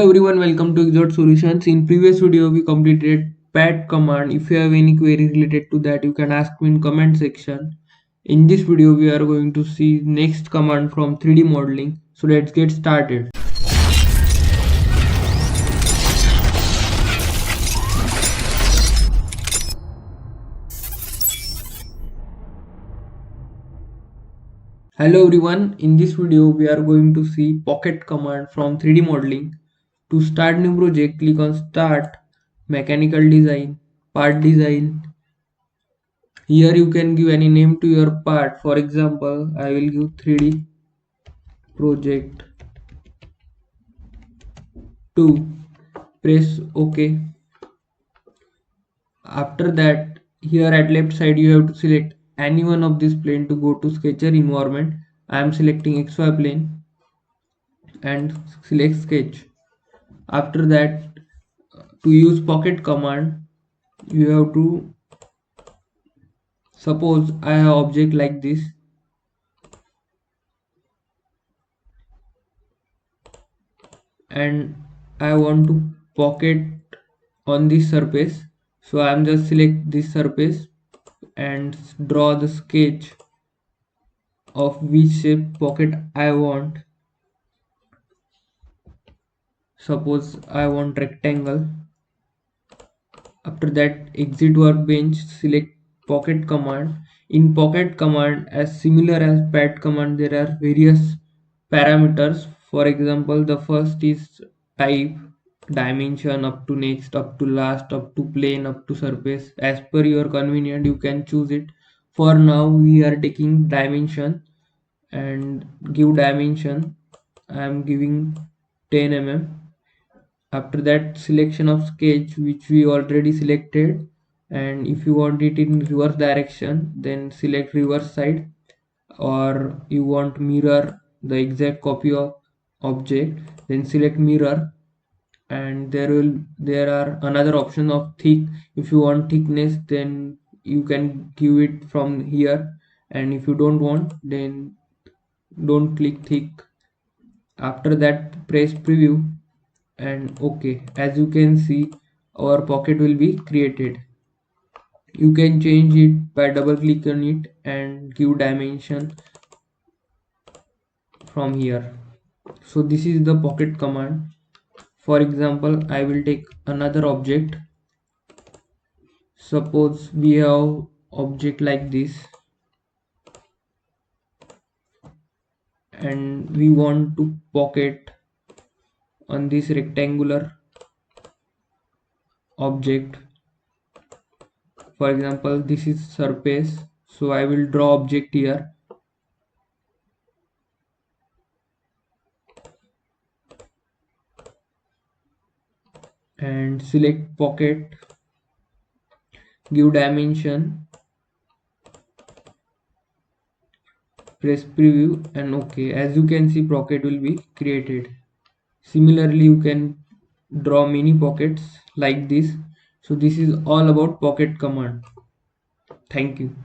Everyone, welcome to Exhort Solutions. In previous video we completed pat command. If you have any query related to that, you can ask me in comment section. In this video we are going to see next command from 3D modeling. So let's get started. Hello everyone, in this video we are going to see pocket command from 3D modeling. To start new project, click on start, mechanical design, part design. Here you can give any name to your part. For example, I will give 3D project 2. Press OK. After that, here at left side you have to select any one of this plane to go to sketcher environment. I am selecting XY plane and select sketch. After that, to use pocket command, you have to suppose I have object like this and I want to pocket on this surface, so I am just select this surface and draw the sketch of which shape pocket I want. Suppose I want rectangle. After that, exit workbench, select pocket command. In pocket command, as similar as pat command, there are various parameters. For example, the first is type, dimension, up to next, up to last, up to plane, up to surface. As per your convenient, you can choose it. For now we are taking dimension and give dimension. I am giving 10 mm. After that, selection of sketch which we already selected, and if you want it in reverse direction, then select reverse side, or you want mirror the exact copy of object, then select mirror. And there are another option of thick. If you want thickness, then you can give it from here, and if you don't want, then don't click thick. After that, press preview and OK. As you can see, our pocket will be created. You can change it by double click on it and give dimension from here. So this is the pocket command. For example, I will take another object. Suppose we have object like this and we want to pocket on this rectangular object. For example, this is surface, so I will draw object here and select pocket, give dimension, press preview and OK. As you can see, pocket will be created. Similarly, you can draw mini pockets like this. So this is all about pocket command. Thank you.